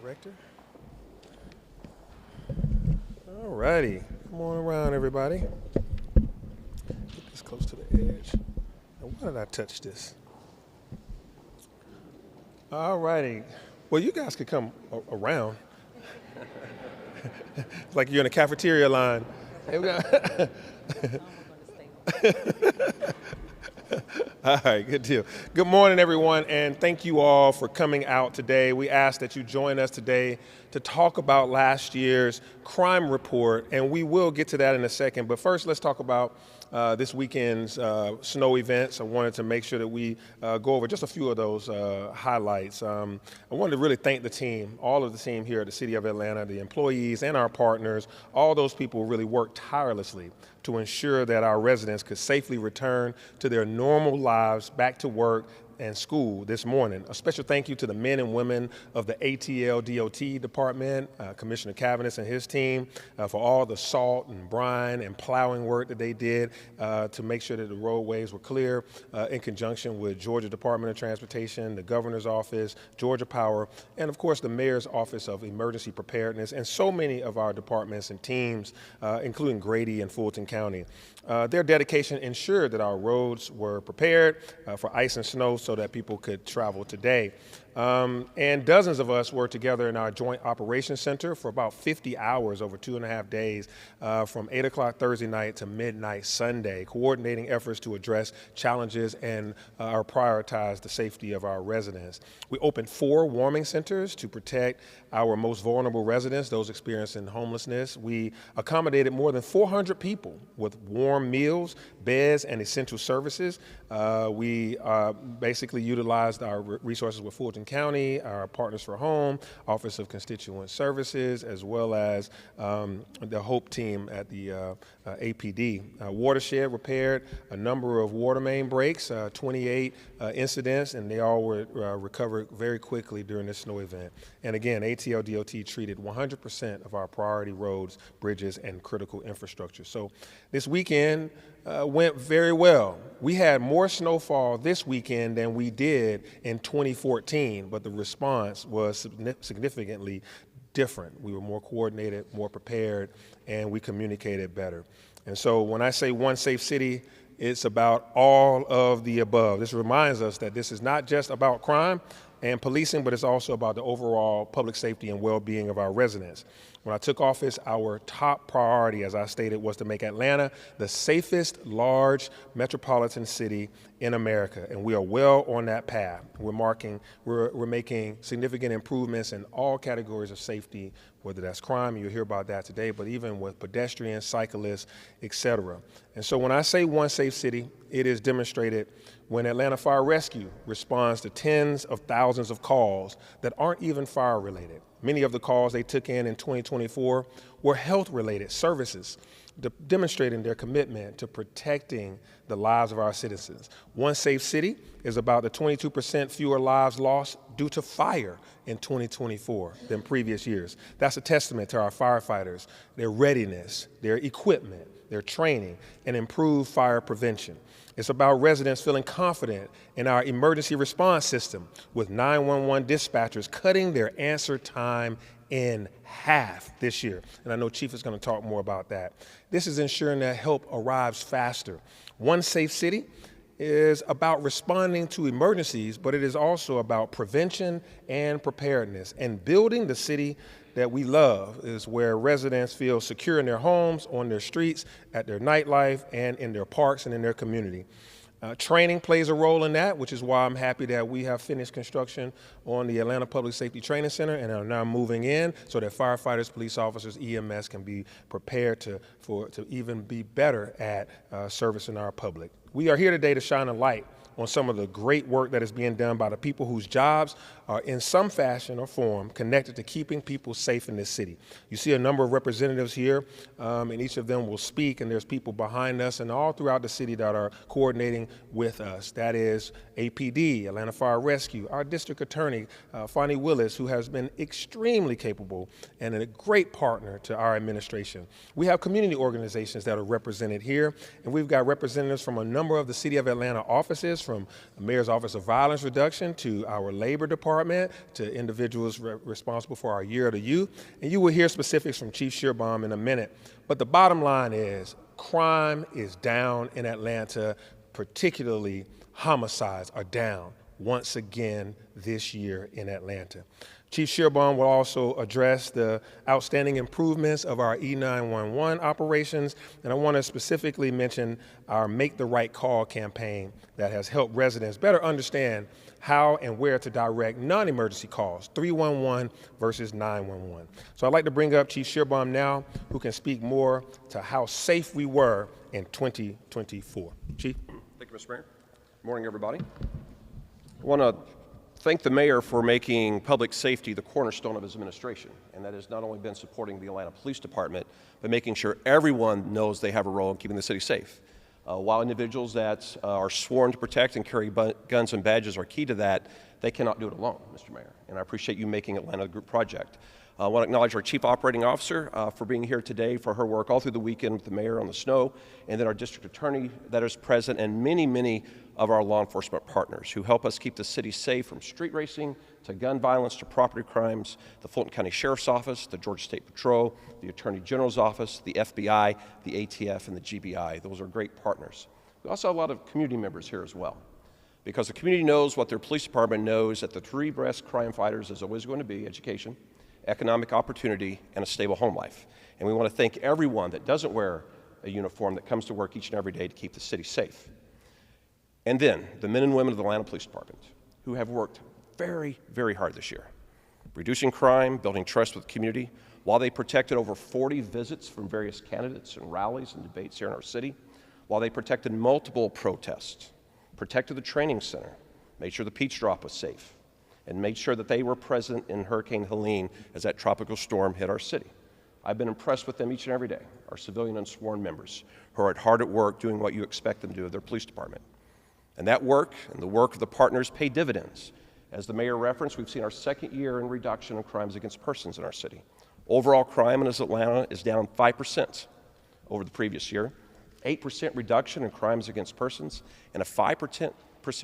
Director. All righty. Come on around, everybody. Get this close to the edge. Now, why did I touch this? All righty. Well, you guys could come around. It's like you're in a cafeteria line. Hey, we got. All right, good deal. Good morning, everyone, and thank you all for coming out today. We ask that you join us today to talk about last year's crime report, and we will get to that in a second. But first, let's talk about this weekend's snow events. I wanted to make sure that we go over just a few of those highlights. I wanted to really thank the team, all of the team here at the City of Atlanta, the employees and our partners. All those people really worked tirelessly to ensure that our residents could safely return to their normal lives, back to work and school this morning. A special thank you to the men and women of the ATL DOT department, Commissioner Cavanis and his team, for all the salt and brine and plowing work that they did to make sure that the roadways were clear in conjunction with Georgia Department of Transportation, the Governor's Office, Georgia Power, and of course the Mayor's Office of Emergency Preparedness, and so many of our departments and teams, including Grady and Fulton County. Their dedication ensured that our roads were prepared for ice and snow so that people could travel today. And dozens of us were together in our Joint Operations Center for about 50 hours over 2.5 days, from 8 o'clock Thursday night to midnight Sunday, coordinating efforts to address challenges and prioritize the safety of our residents. We opened 4 warming centers to protect our most vulnerable residents, those experiencing homelessness. We accommodated more than 400 people with warm meals, beds, and essential services. We basically utilized our resources with Fulton County, our Partners for Home, Office of Constituent Services, as well as the HOPE team at the APD. Watershed repaired a number of water main breaks, 28 incidents, and they all were recovered very quickly during this snow event. And again, ATL DOT treated 100% of our priority roads, bridges, and critical infrastructure. So this weekend went very well. We had more snowfall this weekend than we did in 2014, but the response was significantly different. We were more coordinated, more prepared, and we communicated better. And so when I say One Safe City, it's about all of the above. This reminds us that this is not just about crime and policing, but it's also about the overall public safety and well-being of our residents. When I took office, our top priority, as I stated, was to make Atlanta the safest large metropolitan city in America, and we are well on that path. We're making significant improvements in all categories of safety, whether that's crime, and you'll hear about that today, but even with pedestrians, cyclists, et cetera. And so when I say One Safe City, it is demonstrated when Atlanta Fire Rescue responds to tens of thousands of calls that aren't even fire-related. Many of the calls they took in 2024 were health-related services, demonstrating their commitment to protecting the lives of our citizens. One Safe City is about the 22% fewer lives lost due to fire in 2024 than previous years. That's a testament to our firefighters, their readiness, their equipment, their training, and improved fire prevention. It's about residents feeling confident in our emergency response system, with 911 dispatchers cutting their answer time in half this year. And I know Chief is going to talk more about that. This is ensuring that help arrives faster. One Safe City is about responding to emergencies, but it is also about prevention and preparedness. And building the city that we love is where residents feel secure in their homes, on their streets, at their nightlife, and in their parks and in their community. Training plays a role in that, which is why I'm happy that we have finished construction on the Atlanta Public Safety Training Center and are now moving in so that firefighters, police officers, EMS can be prepared to even be better at servicing our public. We are here today to shine a light on some of the great work that is being done by the people whose jobs are in some fashion or form connected to keeping people safe in this city. You see a number of representatives here, and each of them will speak, and there's people behind us and all throughout the city that are coordinating with us. That is APD, Atlanta Fire Rescue, our district attorney, Fonnie Willis, who has been extremely capable and a great partner to our administration. We have community organizations that are represented here, and we've got representatives from a number of the City of Atlanta offices, from the Mayor's Office of Violence Reduction to our Labor Department to individuals responsible for our Year of the Youth. And you will hear specifics from Chief Schierbaum in a minute. But the bottom line is crime is down in Atlanta, particularly homicides are down once again this year in Atlanta. Chief Schierbaum will also address the outstanding improvements of our E911 operations, and I want to specifically mention our Make the Right Call campaign that has helped residents better understand how and where to direct non-emergency calls, 311 versus 911. So I'd like to bring up Chief Schierbaum now, who can speak more to how safe we were in 2024. Chief? Thank you, Mr. Mayor. Good morning, everybody. I want to thank the mayor for making public safety the cornerstone of his administration, and that has not only been supporting the Atlanta Police Department, but making sure everyone knows they have a role in keeping the city safe. While individuals that are sworn to protect and carry guns and badges are key to that, they cannot do it alone, Mr. Mayor, and I appreciate you making Atlanta a group project. I want to acknowledge our Chief Operating Officer for being here today, for her work all through the weekend with the mayor on the snow, and then our district attorney that is present, and many, many of our law enforcement partners who help us keep the city safe from street racing to gun violence to property crimes, the Fulton County Sheriff's Office, the Georgia State Patrol, the Attorney General's Office, the FBI, the ATF, and the GBI. Those are great partners. We also have a lot of community members here as well, because the community knows what their police department knows, that the three best crime fighters is always going to be education, economic opportunity, and a stable home life. And we want to thank everyone that doesn't wear a uniform that comes to work each and every day to keep the city safe. And then the men and women of the Atlanta Police Department who have worked very, very hard this year, reducing crime, building trust with the community, while they protected over 40 visits from various candidates and rallies and debates here in our city, while they protected multiple protests, protected the training center, made sure the Peach Drop was safe, and made sure that they were present in Hurricane Helene as that tropical storm hit our city. I've been impressed with them each and every day, our civilian and sworn members who are hard at work doing what you expect them to do with their police department. And that work and the work of the partners pay dividends. As the mayor referenced, we've seen our second year in reduction in crimes against persons in our city. Overall crime in Atlanta is down 5% over the previous year, 8% reduction in crimes against persons, and a 5%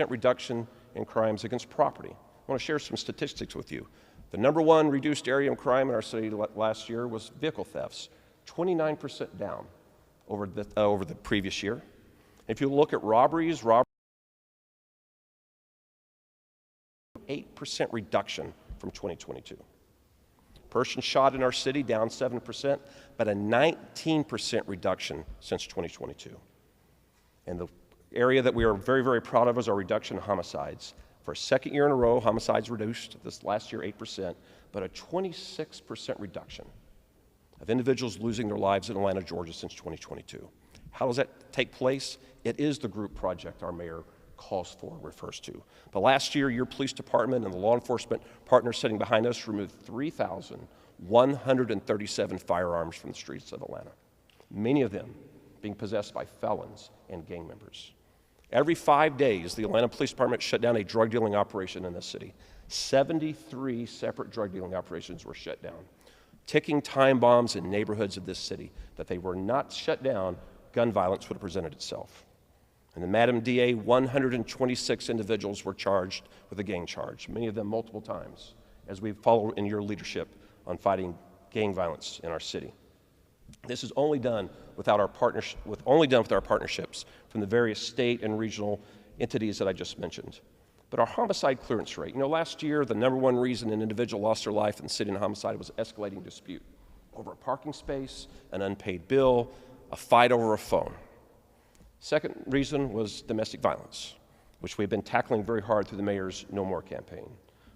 reduction in crimes against property. I want to share some statistics with you. The number one reduced area of crime in our city last year was vehicle thefts, 29% down over the previous year. If you look at robberies, 8% reduction from 2022. Persons shot in our city down 7%, but a 19% reduction since 2022. And the area that we are very, very proud of is our reduction in homicides. For a second year in a row, homicides reduced this last year 8%, but a 26% reduction of individuals losing their lives in Atlanta, Georgia since 2022. How does that take place? It is the group project our mayor calls for and refers to. But last year, your police department and the law enforcement partners sitting behind us removed 3,137 firearms from the streets of Atlanta, many of them being possessed by felons and gang members. Every 5 days, the Atlanta Police Department shut down a drug dealing operation in this city. 73 separate drug dealing operations were shut down, ticking time bombs in neighborhoods of this city. That they were not shut down, gun violence would have presented itself. And the Madam DA, 126 individuals were charged with a gang charge, many of them multiple times, as we follow in your leadership on fighting gang violence in our city. This is only done with our partnerships from the various state and regional entities that I just mentioned. But our homicide clearance rate, last year the number one reason an individual lost their life in the city in homicide was escalating dispute over a parking space, an unpaid bill, a fight over a phone. Second reason was domestic violence, which we've been tackling very hard through the mayor's No More campaign.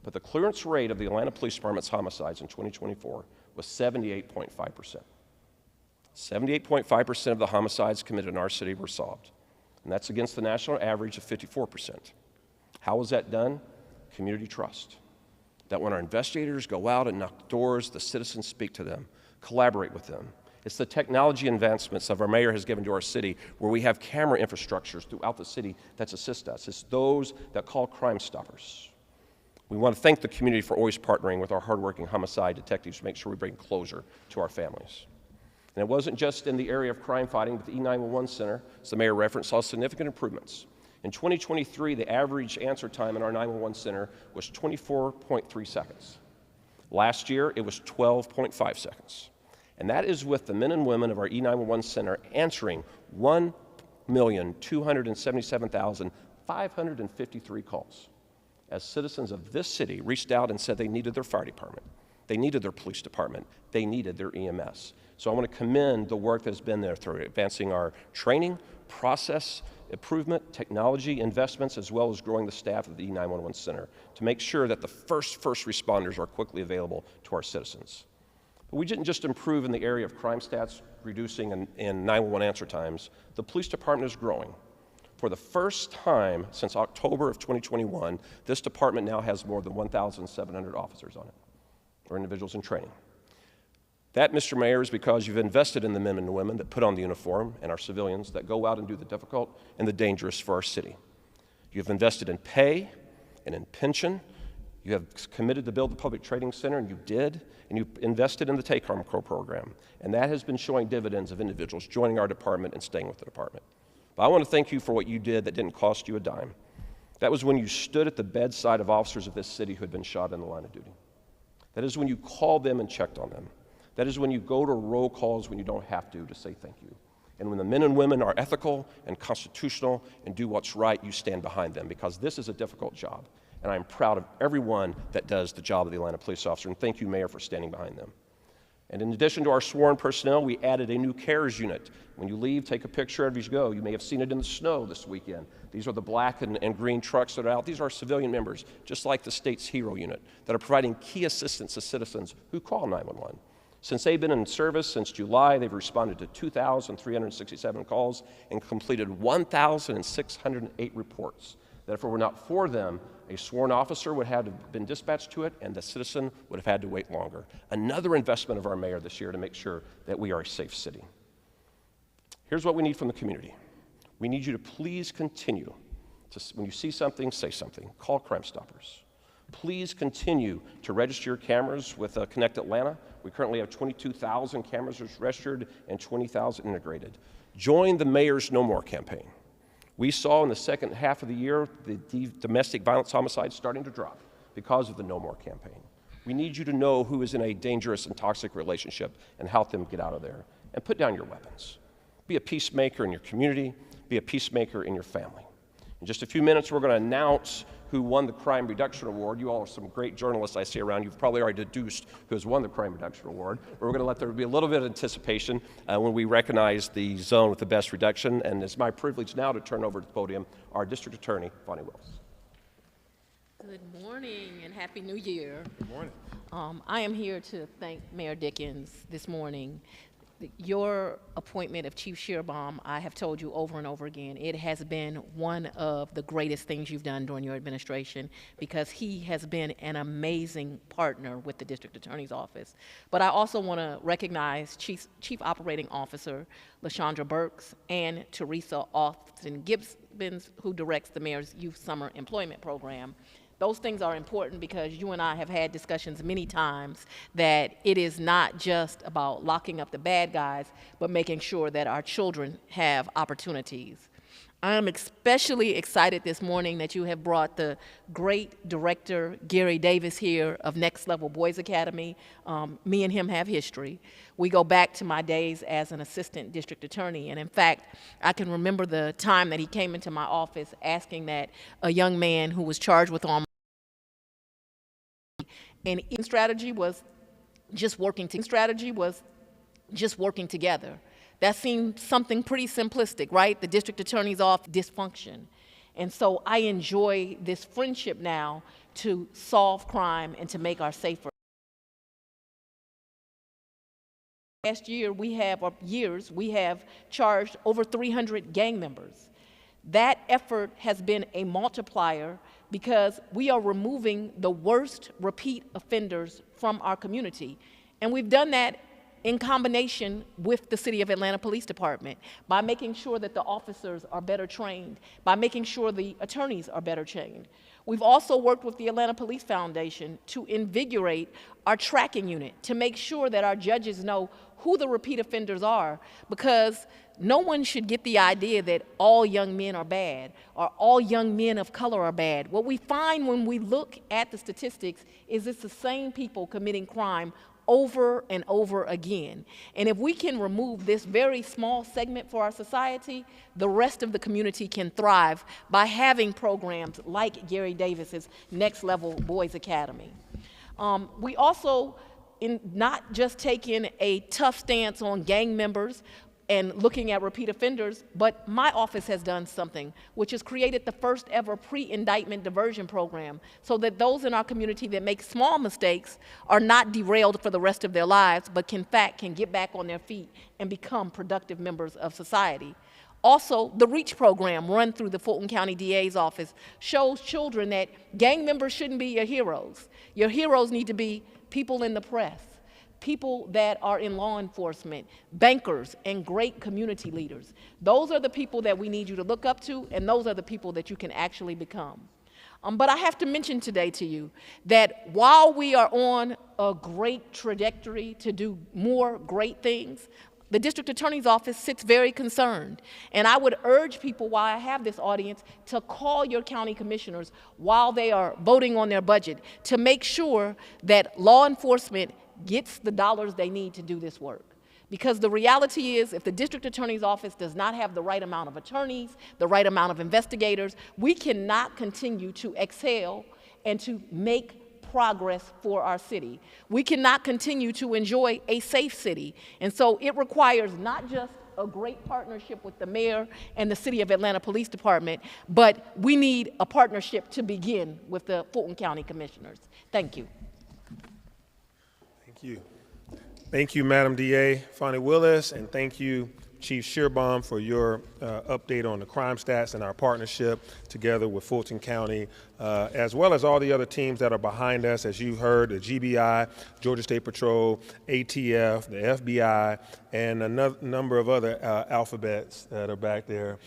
But the clearance rate of the Atlanta Police Department's homicides in 2024 was 78.5%. 78.5% of the homicides committed in our city were solved, and that's against the national average of 54%. How was that done? Community trust. That when our investigators go out and knock doors, the citizens speak to them, collaborate with them. It's the technology advancements that our mayor has given to our city, where we have camera infrastructures throughout the city that assist us. It's those that call Crime Stoppers. We want to thank the community for always partnering with our hardworking homicide detectives to make sure we bring closure to our families. And it wasn't just in the area of crime fighting, but the E911 Center, as the mayor referenced, saw significant improvements In 2023, the average answer time in our 911 center was 24.3 seconds. Last year, it was 12.5 seconds. And that is with the men and women of our E911 center answering 1,277,553 calls as citizens of this city reached out and said they needed their fire department, they needed their police department, they needed their EMS. So I want to commend the work that has been there through advancing our training, process improvement, technology investments, as well as growing the staff of the E911 Center to make sure that the first responders are quickly available to our citizens. But we didn't just improve in the area of crime stats, reducing in 911 answer times. The police department is growing. For the first time since October of 2021, this department now has more than 1,700 officers on it, or individuals in training. That, Mr. Mayor, is because you've invested in the men and women that put on the uniform and our civilians that go out and do the difficult and the dangerous for our city. You've invested in pay and in pension. You have committed to build the public training center, and you did, and you invested in the Take Home program. And that has been showing dividends of individuals joining our department and staying with the department. But I want to thank you for what you did that didn't cost you a dime. That was when you stood at the bedside of officers of this city who had been shot in the line of duty. That is when you called them and checked on them. That is when you go to roll calls when you don't have to say thank you. And when the men and women are ethical and constitutional and do what's right, you stand behind them, because this is a difficult job. And I'm proud of everyone that does the job of the Atlanta police officer, and thank you, Mayor, for standing behind them. And in addition to our sworn personnel, we added a new CARES unit. When you leave, take a picture as you go. You may have seen it in the snow this weekend. These are the black and green trucks that are out. These are civilian members, just like the state's HERO unit, that are providing key assistance to citizens who call 911. Since they've been in service since July, they've responded to 2,367 calls and completed 1,608 reports. That if it were not for them, a sworn officer would have been dispatched to it, and the citizen would have had to wait longer. Another investment of our mayor this year to make sure that we are a safe city. Here's what we need from the community. We need you to please continue to, when you see something, say something. Call Crime Stoppers. Please continue to register your cameras with Connect Atlanta. We currently have 22,000 cameras registered and 20,000 integrated. Join the Mayor's No More campaign. We saw in the second half of the year the domestic violence homicides starting to drop because of the No More campaign. We need you to know who is in a dangerous and toxic relationship and help them get out of there. And put down your weapons. Be a peacemaker in your community. Be a peacemaker in your family. In just a few minutes, we're going to announce who won the Crime Reduction Award. You all are some great journalists I see around. You've probably already deduced who has won the Crime Reduction Award. But we're going to let there be a little bit of anticipation when we recognize the zone with the best reduction. And it's my privilege now to turn over to the podium our District Attorney, Bonnie Wills. Good morning and Happy New Year. Good morning. I am here to thank Mayor Dickens this morning. Your appointment of Chief Schierbaum, I have told you over and over again, it has been one of the greatest things you've done during your administration, because he has been an amazing partner with the District Attorney's Office. But I also want to recognize Chief Operating Officer LaShondra Burks and Teresa Austin Gibbons, who directs the Mayor's Youth Summer Employment Program. Those things are important because you and I have had discussions many times that it is not just about locking up the bad guys, but making sure that our children have opportunities. I am especially excited this morning that you have brought the great director, Gary Davis, here of Next Level Boys Academy. Me and him have history. We go back to my days as an assistant district attorney, and in fact, I can remember the time that he came into my office asking that a young man who was charged with armed and strategy was just working together. That seemed something pretty simplistic, right? The district attorney's office dysfunction. And so I enjoy this friendship now to solve crime and to make our safer. Last year, we have charged over 300 gang members. That effort has been a multiplier because we are removing the worst repeat offenders from our community. And we've done that in combination with the City of Atlanta Police Department, by making sure that the officers are better trained, by making sure the attorneys are better trained. We've also worked with the Atlanta Police Foundation to invigorate our tracking unit, to make sure that our judges know who the repeat offenders are, because no one should get the idea that all young men are bad or all young men of color are bad. What we find when we look at the statistics is it's the same people committing crime over and over again. And if we can remove this very small segment for our society, the rest of the community can thrive by having programs like Gary Davis's Next Level Boys Academy. We also, not just taking a tough stance on gang members and looking at repeat offenders, but my office has done something, which has created the first ever pre-indictment diversion program, so that those in our community that make small mistakes are not derailed for the rest of their lives, but in fact can get back on their feet and become productive members of society. Also, the REACH program run through the Fulton County DA's office shows children that gang members shouldn't be your heroes. Your heroes need to be people in the press, people that are in law enforcement, bankers, and great community leaders. Those are the people that we need you to look up to, and those are the people that you can actually become. But I have to mention today to you that while we are on a great trajectory to do more great things, the district attorney's office sits very concerned. And I would urge people, while I have this audience, to call your county commissioners while they are voting on their budget to make sure that law enforcement gets the dollars they need to do this work. Because the reality is, if the district attorney's office does not have the right amount of attorneys, the right amount of investigators, we cannot continue to excel and to make progress for our city. We cannot continue to enjoy a safe city. And so it requires not just a great partnership with the mayor and the City of Atlanta Police Department, but we need a partnership to begin with the Fulton County Commissioners. Thank you. Thank you. Thank you, Madam DA Fonnie Willis, and thank you, Chief Schierbaum, for your update on the crime stats and our partnership together with Fulton County, as well as all the other teams that are behind us. As you've heard, the GBI, Georgia State Patrol, ATF, the FBI, and a number of other alphabets that are back there.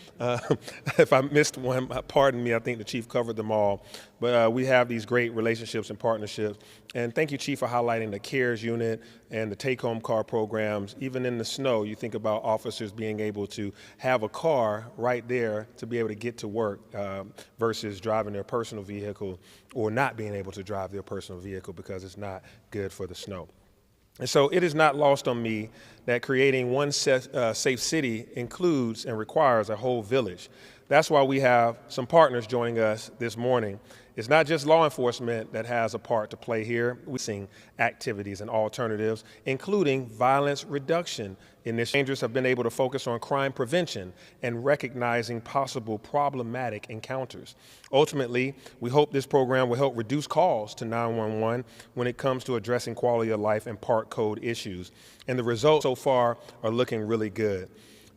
If I missed one, pardon me, I think the Chief covered them all. But we have these great relationships and partnerships. And thank you, Chief, for highlighting the CARES unit and the take-home car programs. Even in the snow, you think about officers being able to have a car right there to be able to get to work versus driving their personal vehicle or not being able to drive their personal vehicle because it's not good for the snow. And so it is not lost on me that creating one safe city includes and requires a whole village. That's why we have some partners joining us this morning. It's not just law enforcement that has a part to play here. We're seeing activities and alternatives, including violence reduction initiatives. Rangers have been able to focus on crime prevention and recognizing possible problematic encounters. Ultimately, we hope this program will help reduce calls to 911 when it comes to addressing quality of life and park code issues. And the results so far are looking really good.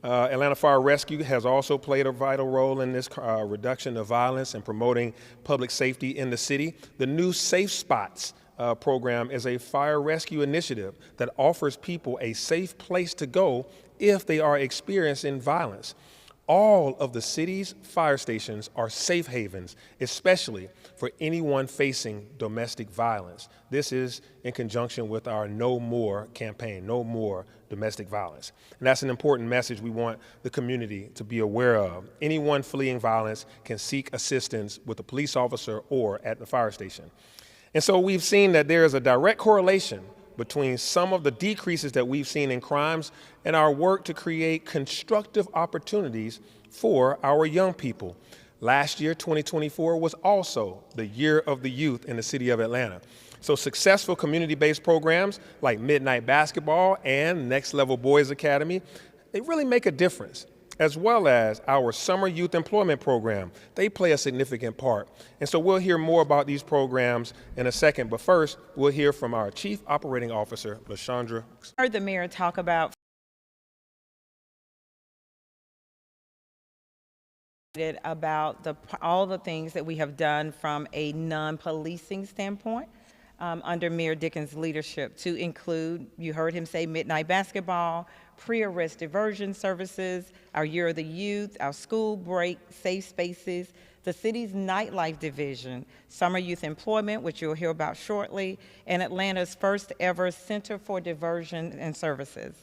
Atlanta Fire Rescue has also played a vital role in this reduction of violence and promoting public safety in the city. The new Safe Spots program is a fire rescue initiative that offers people a safe place to go if they are experiencing violence. All of the city's fire stations are safe havens, especially for anyone facing domestic violence. This is in conjunction with our No More campaign, No More Domestic Violence. And that's an important message we want the community to be aware of. Anyone fleeing violence can seek assistance with a police officer or at the fire station. And so we've seen that there is a direct correlation between some of the decreases that we've seen in crimes and our work to create constructive opportunities for our young people. Last year, 2024, was also the year of the youth in the city of Atlanta. So successful community-based programs like Midnight Basketball and Next Level Boys Academy, they really make a difference, as well as our Summer Youth Employment Program. They play a significant part. And so we'll hear more about these programs in a second, but first, we'll hear from our Chief Operating Officer, LaShondra. I heard the mayor talk about all the things that we have done from a non-policing standpoint. under Mayor Dickens' leadership to include, you heard him say, midnight basketball, pre-arrest diversion services, our Year of the Youth, our school break safe spaces, the city's nightlife division, summer youth employment, which you'll hear about shortly, and Atlanta's first ever Center for Diversion and Services.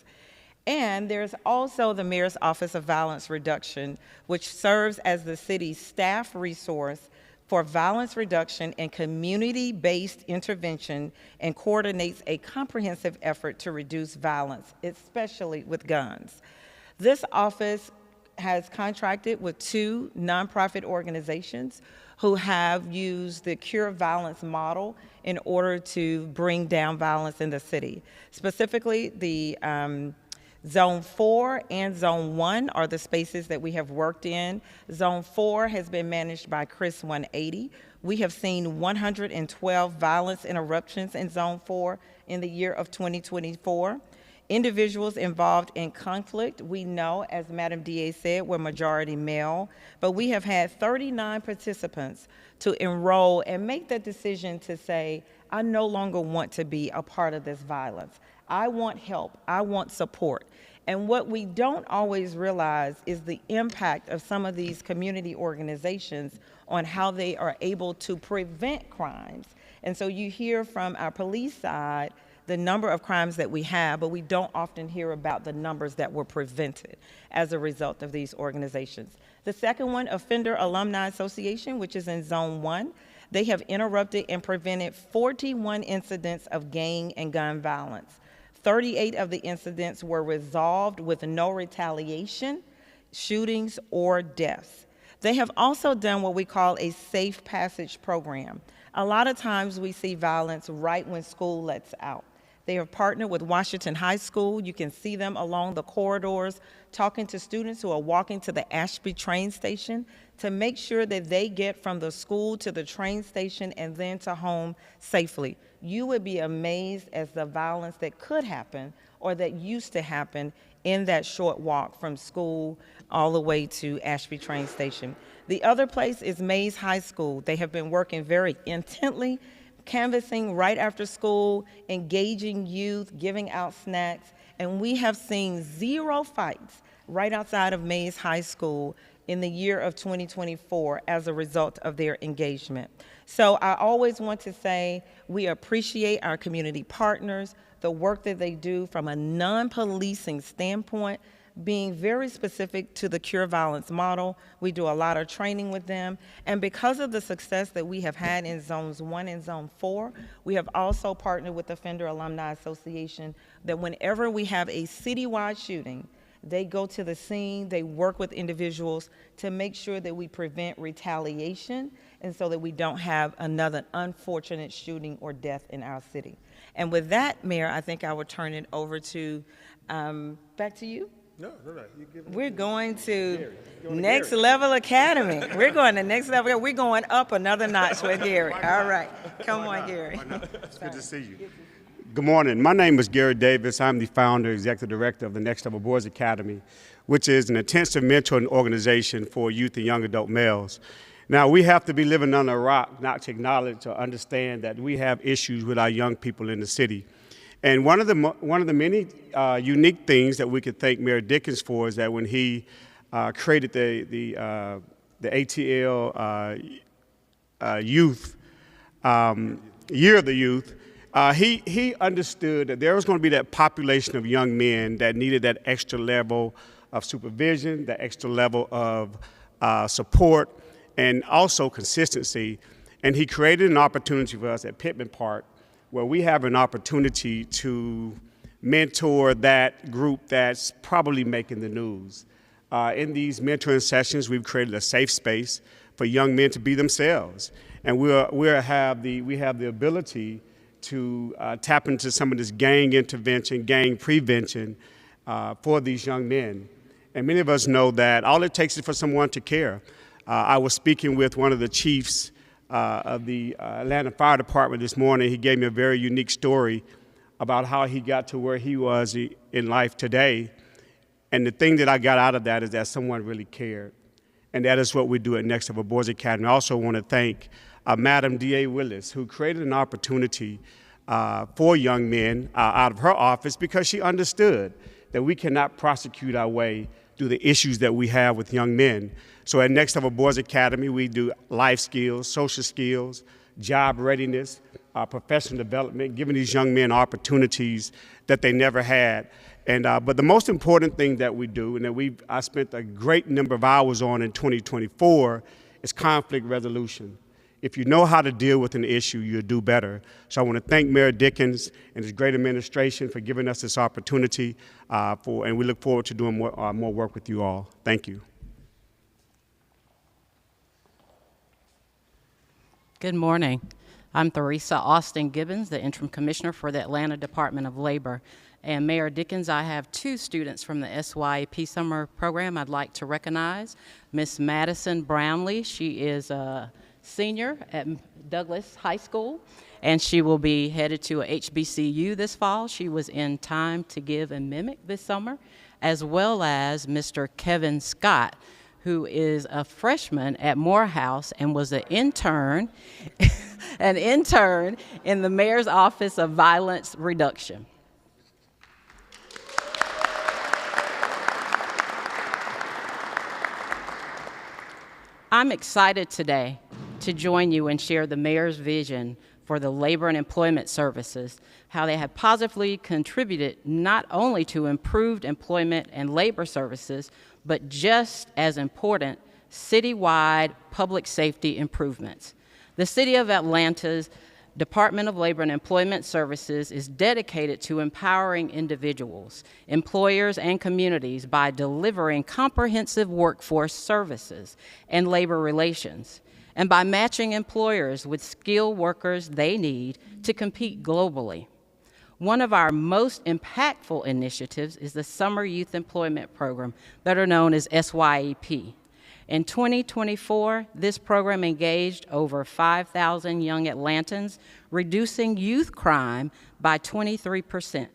And there's also the Mayor's Office of Violence Reduction, which serves as the city's staff resource for violence reduction and community-based intervention and coordinates a comprehensive effort to reduce violence, especially with guns. This office has contracted with 2 nonprofit organizations who have used the Cure Violence model in order to bring down violence in the city. Specifically, the Zone 4 and Zone 1 are the spaces that we have worked in. Zone 4 has been managed by Chris 180. We have seen 112 violence interruptions in Zone 4 in the year of 2024. Individuals involved in conflict, we know, as Madam DA said, we're majority male, but we have had 39 participants to enroll and make the decision to say, I no longer want to be a part of this violence. I want help, I want support. And what we don't always realize is the impact of some of these community organizations on how they are able to prevent crimes. And so you hear from our police side the number of crimes that we have, but we don't often hear about the numbers that were prevented as a result of these organizations. The second one, Offender Alumni Association, which is in Zone 1, they have interrupted and prevented 41 incidents of gang and gun violence. 38 of the incidents were resolved with no retaliation, shootings, or deaths. They have also done what we call a safe passage program. A lot of times we see violence right when school lets out. They have partnered with Washington High School. You can see them along the corridors talking to students who are walking to the Ashby train station to make sure that they get from the school to the train station and then to home safely. You would be amazed at the violence that could happen or that used to happen in that short walk from school all the way to Ashby train station. The other place is Mays High School. They have been working very intently, canvassing right after school, engaging youth, giving out snacks, and we have seen 0 fights right outside of Mays High School in the year of 2024 as a result of their engagement. So I always want to say we appreciate our community partners, the work that they do from a non-policing standpoint, being very specific to the Cure Violence model. We do a lot of training with them. And because of the success that we have had in Zones 1 and Zone 4, we have also partnered with the Offender Alumni Association that whenever we have a citywide shooting, they go to the scene, they work with individuals to make sure that we prevent retaliation and so that we don't have another unfortunate shooting or death in our city. And with that, Mayor, I think I will turn it over to, back to you. No. You give We're going to Next Level Academy. We're going to Next Level. We're going up another notch with Gary. All right. Come on, Gary. It's good to see you. Good morning. My name is Gary Davis. I'm the founder, executive director of the Next Level Boys Academy, which is an intensive mentoring organization for youth and young adult males. Now, we have to be living under a rock not to acknowledge or understand that we have issues with our young people in the city. And one of the many unique things that we could thank Mayor Dickens for is that when he created the ATL Youth Year of the Youth, he understood that there was going to be that population of young men that needed that extra level of supervision, that extra level of support, and also consistency. And he created an opportunity for us at Pittman Park where we have an opportunity to mentor that group that's probably making the news. In these mentoring sessions, we've created a safe space for young men to be themselves. And we have the ability to tap into some of this gang intervention, gang prevention for these young men. And many of us know that all it takes is for someone to care. I was speaking with one of the chiefs of the Atlanta Fire Department this morning. He gave me a very unique story about how he got to where he was in life today. And the thing that I got out of that is that someone really cared. And that is what we do at Next Level Boys Academy. I also want to thank Madam D.A. Willis, who created an opportunity for young men out of her office because she understood that we cannot prosecute our way through the issues that we have with young men. So at Next Level Boys Academy, we do life skills, social skills, job readiness, professional development, giving these young men opportunities that they never had. And but the most important thing that we do, and that I spent a great number of hours on in 2024, is conflict resolution. If you know how to deal with an issue, you'll do better. So I want to thank Mayor Dickens and his great administration for giving us this opportunity, and we look forward to doing more work with you all. Thank you. Good morning. I'm Theresa Austin Gibbons, the Interim Commissioner for the Atlanta Department of Labor. And Mayor Dickens, I have 2 students from the SYAP Summer Program I'd like to recognize. Miss Madison Brownlee, she is a senior at Douglas High School, and she will be headed to a HBCU this fall. She was in Time to Give and Mimic this summer, as well as Mr. Kevin Scott, who is a freshman at Morehouse and was an intern, in the Mayor's Office of Violence Reduction. I'm excited today to join you and share the Mayor's vision for the Labor and Employment Services, how they have positively contributed not only to improved employment and labor services, but just as important, citywide public safety improvements. The City of Atlanta's Department of Labor and Employment Services is dedicated to empowering individuals, employers, and communities by delivering comprehensive workforce services and labor relations, and by matching employers with skilled workers they need to compete globally. One of our most impactful initiatives is the Summer Youth Employment Program, better known as SYEP. In 2024, this program engaged over 5,000 young Atlantans, reducing youth crime by 23%.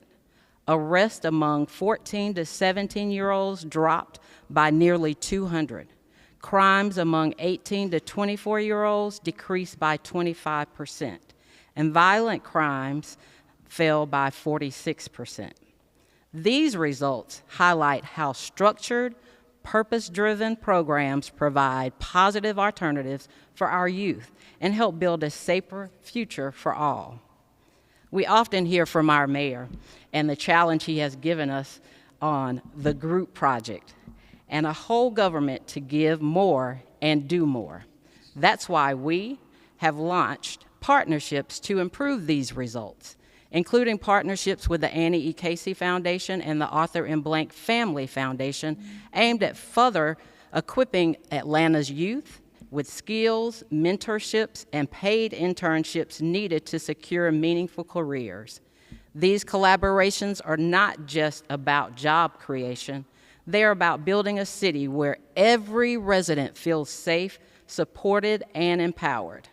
Arrests among 14 to 17-year-olds dropped by nearly 200. Crimes among 18 to 24-year-olds decreased by 25%, and violent crimes fell by 46%. These results highlight how structured, purpose-driven programs provide positive alternatives for our youth and help build a safer future for all. We often hear from our mayor and the challenge he has given us on the group project and a whole government to give more and do more. That's why we have launched partnerships to improve these results, including partnerships with the Annie E. Casey Foundation and the Arthur M. Blank Family Foundation, aimed at further equipping Atlanta's youth with skills, mentorships, and paid internships needed to secure meaningful careers. These collaborations are not just about job creation, they're about building a city where every resident feels safe, supported, and empowered.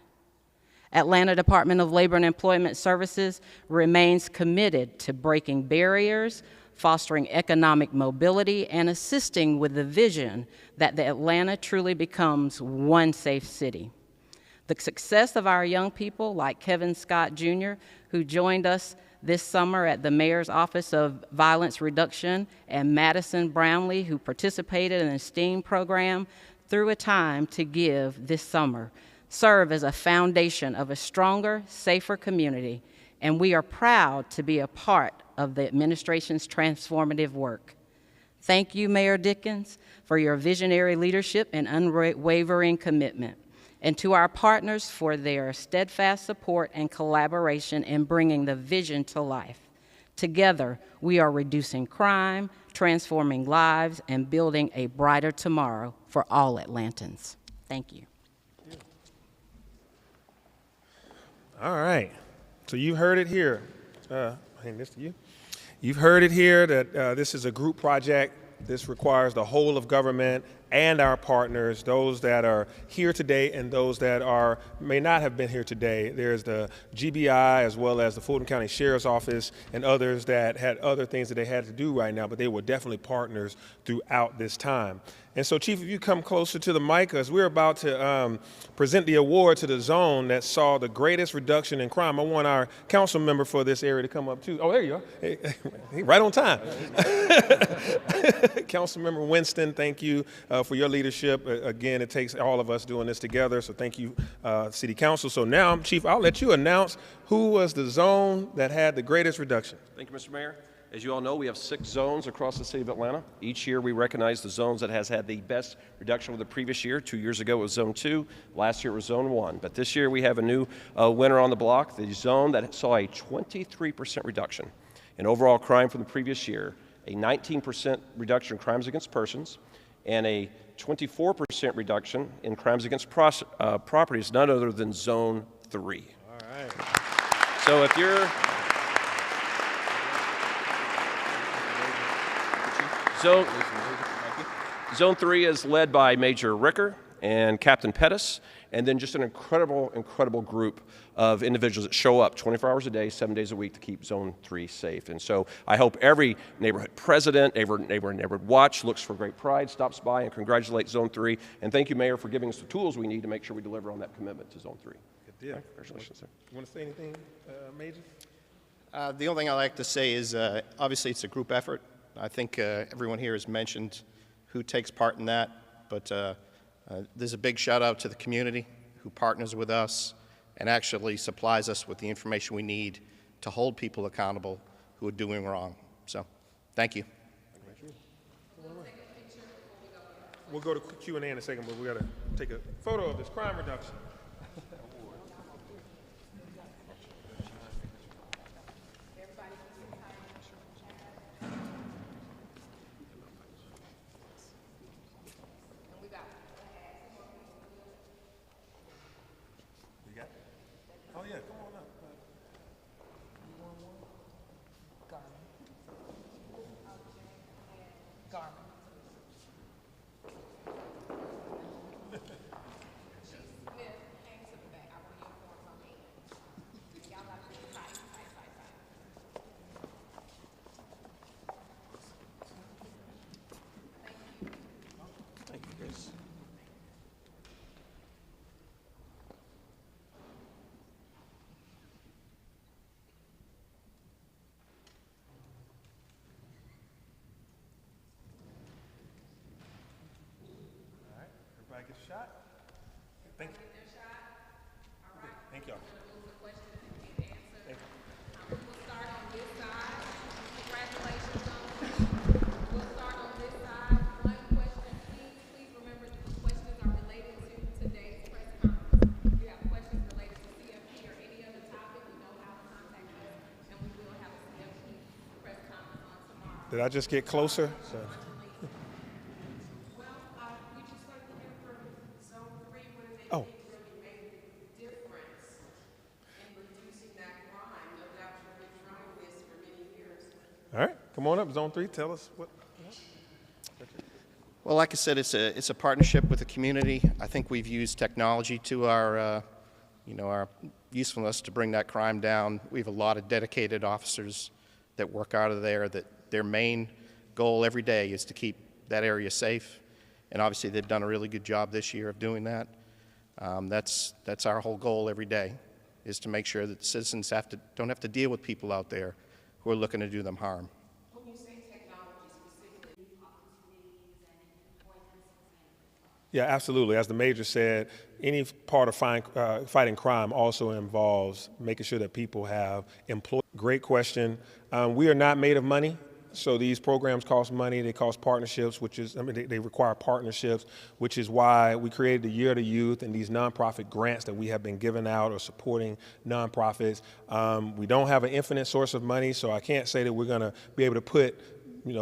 Atlanta Department of Labor and Employment Services remains committed to breaking barriers, fostering economic mobility, and assisting with the vision that the Atlanta truly becomes one safe city. The success of our young people, like Kevin Scott Jr., who joined us this summer at the Mayor's Office of Violence Reduction, and Madison Brownlee, who participated in the STEAM program through a Time to Give this summer, serve as a foundation of a stronger, safer community, and we are proud to be a part of the administration's transformative work. Thank you, Mayor Dickens, for your visionary leadership and unwavering commitment, and to our partners for their steadfast support and collaboration in bringing the vision to life. Together, we are reducing crime, transforming lives, and building a brighter tomorrow for all Atlantans. Thank you. All right. So you heard it here. Hand this to you. You've heard it here that this is a group project. This requires the whole of government and our partners, those that are here today and those that may not have been here today. There's the GBI as well as the Fulton County Sheriff's Office and others that had other things that they had to do right now, but they were definitely partners throughout this time. And so, Chief, if you come closer to the mic, because we're about to present the award to the zone that saw the greatest reduction in crime. I want our council member for this area to come up too. Oh, there you are. Hey, right on time. Councilmember Winston, thank you for your leadership. Again, it takes all of us doing this together, so thank you, City Council. So now, Chief, I'll let you announce who was the zone that had the greatest reduction. Thank you, Mr. Mayor. As you all know, we have 6 zones across the city of Atlanta. Each year we recognize the zones that has had the best reduction over the previous year. 2 years ago it was Zone 2. Last year it was Zone 1. But this year we have a new winner on the block, the zone that saw a 23% reduction in overall crime from the previous year, a 19% reduction in crimes against persons, and a 24% reduction in crimes against properties, none other than Zone 3. All right. So if you're Zone 3 is led by Major Ricker and Captain Pettis, and then just an incredible group of individuals that show up 24 hours a day, 7 days a week to keep Zone 3 safe. And so I hope every neighborhood president, neighborhood watch looks for great pride, stops by and congratulates Zone 3. And thank you, Mayor, for giving us the tools we need to make sure we deliver on that commitment to Zone 3. Good deal. Congratulations, sir. You want to say anything, Major? The only thing I like to say is obviously it's a group effort. I think everyone here has mentioned who takes part in that, but there's a big shout out to the community who partners with us and actually supplies us with the information we need to hold people accountable who are doing wrong. So, thank you. We'll go to Q&A in a second, but we got to take a photo of this crime reduction. Oh, yeah, come on up. Thank you, Grace. All right, everybody get a shot? Thank you. Okay, thank y'all. Thank you. We'll start on this side. Congratulations, we'll start on this side. One question, please remember that the questions are related to today's press conference. If you have questions related to CFP or any other topic, you know how to contact us, and we will have a CFP press conference on tomorrow. Did I just get closer? So. Well, we just like to hear from Zone 3, what do they Oh. think really made a difference in reducing that crime? No doubt you've been trying this for many years. All right, come on up, Zone 3. Tell us what. Well, like I said, it's a partnership with the community. I think we've used technology to our usefulness to bring that crime down. We have a lot of dedicated officers that work out of there that their main goal every day is to keep that area safe. And obviously they've done a really good job this year of doing that. That's our whole goal every day, is to make sure that the citizens don't have to deal with people out there who are looking to do them harm. When you say technology specifically, opportunities and appointments, Yeah, absolutely. As the Major said, any part of fighting crime also involves making sure that people have employees. Great question. We are not made of money. So these programs cost money. They cost partnerships, they require partnerships, which is why we created the Year of the Youth and these nonprofit grants that we have been giving out or supporting nonprofits. We don't have an infinite source of money, so I can't say that we're going to be able to put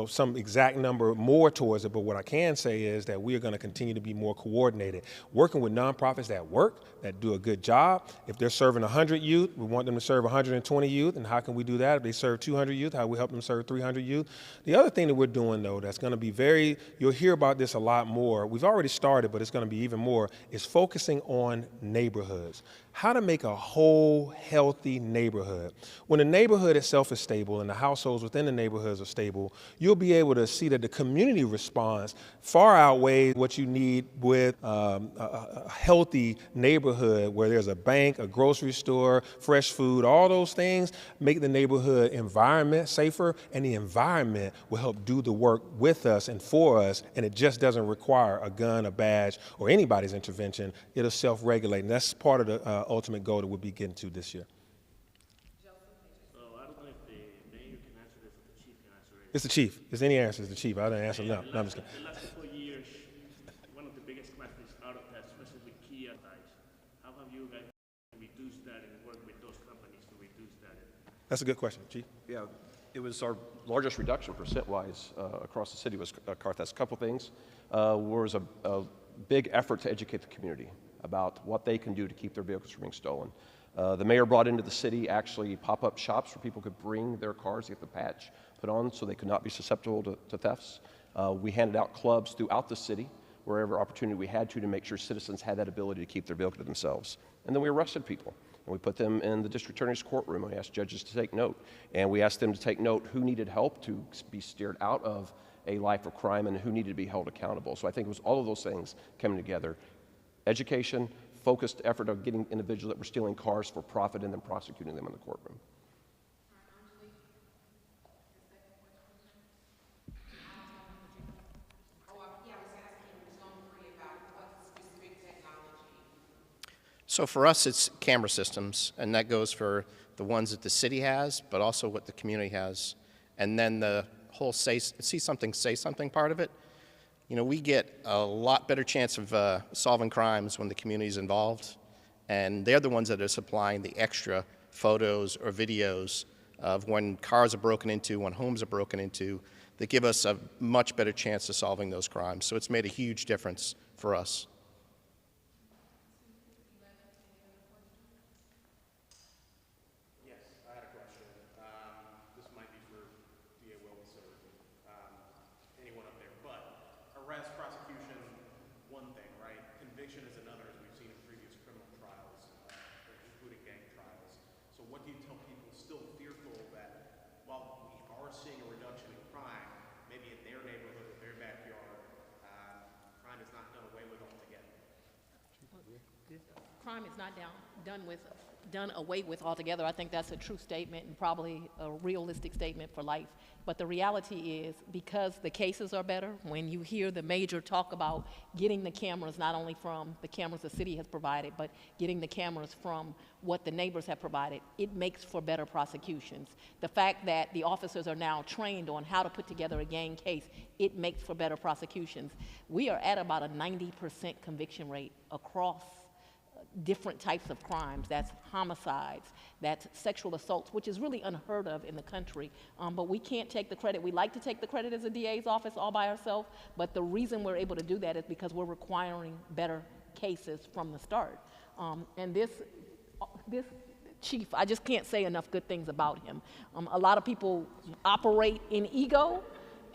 some exact number more towards it, but what I can say is that we are going to continue to be more coordinated, working with nonprofits that work, that do a good job. If they're serving 100 youth, we want them to serve 120 youth, and how can we do that? If they serve 200 youth, how do we help them serve 300 youth? The other thing that we're doing, though, that's going to be you'll hear about this a lot more. We've already started, but it's going to be even more, is focusing on neighborhoods. How to make a whole, healthy neighborhood. When the neighborhood itself is stable and the households within the neighborhoods are stable, you'll be able to see that the community response far outweighs what you need with a healthy neighborhood where there's a bank, a grocery store, fresh food. All those things make the neighborhood environment safer, and the environment will help do the work with us and for us, and it just doesn't require a gun, a badge, or anybody's intervention. It'll self-regulate, and that's part of the ultimate goal that we'll be getting to this year. I don't know if the mayor can answer this or the chief can answer it. It's the chief. If there's any answer, it's the chief. I didn't answer. No, I'm just kidding. The last couple of years, one of the biggest crimes is out of that, especially with key ties. How have you guys reduced that and worked with those companies to reduce that? That's a good question, chief. Yeah, it was our largest reduction percent-wise across the city was Carthage. A couple things. Was a big effort to educate the community about what they can do to keep their vehicles from being stolen. The mayor brought into the city actually pop-up shops where people could bring their cars, get the patch put on so they could not be susceptible to thefts. We handed out clubs throughout the city wherever opportunity we had to make sure citizens had that ability to keep their vehicle to themselves. And then we arrested people. And we put them in the district attorney's courtroom and asked judges to take note. And we asked them to take note who needed help to be steered out of a life of crime and who needed to be held accountable. So I think it was all of those things coming together. Education, focused effort of getting individuals that were stealing cars for profit and then prosecuting them in the courtroom. So for us, it's camera systems, and that goes for the ones that the city has, but also what the community has. And then the whole see something, say something part of it. You know, we get a lot better chance of solving crimes when the community is involved, and they're the ones that are supplying the extra photos or videos of when cars are broken into, when homes are broken into, that give us a much better chance of solving those crimes. So it's made a huge difference for us. Arrest, prosecution, one thing, right? Conviction is another, as we've seen in previous criminal trials, including gang trials. So what do you tell people still fearful that while we are seeing a reduction in crime, maybe in their neighborhood or their backyard, crime is not done away with altogether? Crime is not done away with altogether. I think that's a true statement and probably a realistic statement for life. But the reality is, because the cases are better, when you hear the mayor talk about getting the cameras, not only from the cameras the city has provided, but getting the cameras from what the neighbors have provided, it makes for better prosecutions. The fact that the officers are now trained on how to put together a gang case, it makes for better prosecutions. We are at about a 90% conviction rate across different types of crimes. That's homicides, that's sexual assaults, which is really unheard of in the country. But we can't take the credit. We like to take the credit as a DA's office all by ourselves, but the reason we're able to do that is because we're requiring better cases from the start. And this chief, I just can't say enough good things about him. A lot of people operate in ego,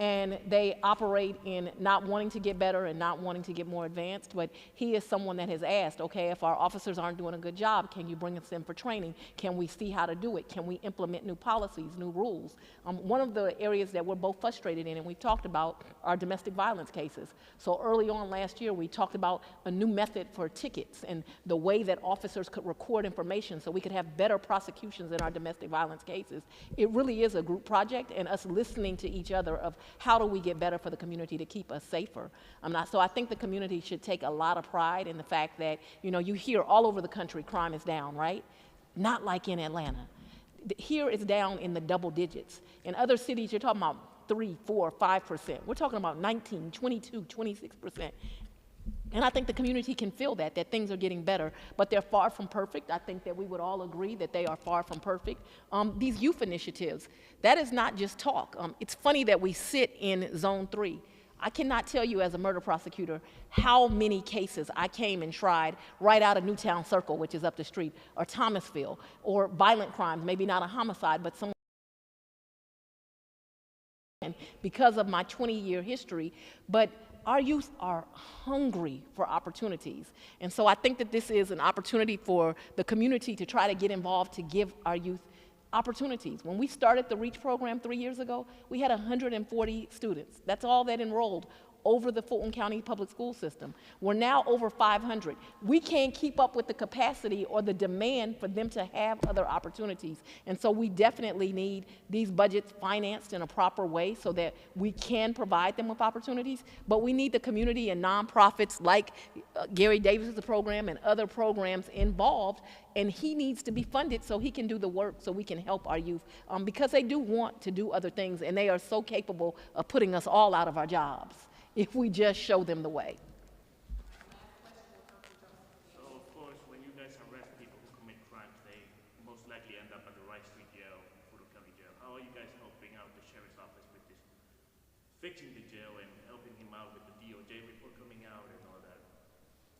and they operate in not wanting to get better and not wanting to get more advanced, but he is someone that has asked, okay, if our officers aren't doing a good job, can you bring us in for training? Can we see how to do it? Can we implement new policies, new rules? One of the areas that we're both frustrated in, and we've talked about, are domestic violence cases. So early on last year, we talked about a new method for tickets and the way that officers could record information so we could have better prosecutions in our domestic violence cases. It really is a group project, and us listening to each other of how do we get better for the community to keep us safer? So I think the community should take a lot of pride in the fact that, you know, you hear all over the country crime is down, right? Not like in Atlanta. Here it's down in the double digits. In other cities, you're talking about 3, 4, 5%. We're talking about 19, 22, 26%. And I think the community can feel that things are getting better, but they're far from perfect. I think that we would all agree that they are far from perfect. These youth initiatives, that is not just talk. It's funny that we sit in Zone 3. I cannot tell you as a murder prosecutor how many cases I came and tried right out of Newtown Circle, which is up the street, or Thomasville, or violent crimes, maybe not a homicide, but someone. Because of my 20-year history, but our youth are hungry for opportunities. And so I think that this is an opportunity for the community to try to get involved, to give our youth opportunities. When we started the REACH program 3 years ago, we had 140 students. That's all that enrolled over the Fulton County Public School System. We're now over 500. We can't keep up with the capacity or the demand for them to have other opportunities. And so we definitely need these budgets financed in a proper way so that we can provide them with opportunities. But we need the community and nonprofits like Gary Davis' program and other programs involved. And he needs to be funded so he can do the work so we can help our youth. Because they do want to do other things, and they are so capable of putting us all out of our jobs if we just show them the way. So, of course, when you guys arrest people who commit crimes, they most likely end up at the Rice Street Jail, Fulton County Jail. How are you guys helping out the sheriff's office with this, fixing the jail and helping him out with the DOJ report coming out and all that,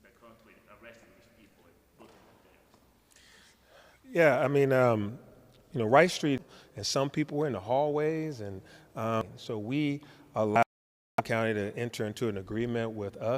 that comes with arresting these people and putting them in jail? Yeah, I mean, you know, Rice Street, and some people were in the hallways, and so we allow the county to enter into an agreement with us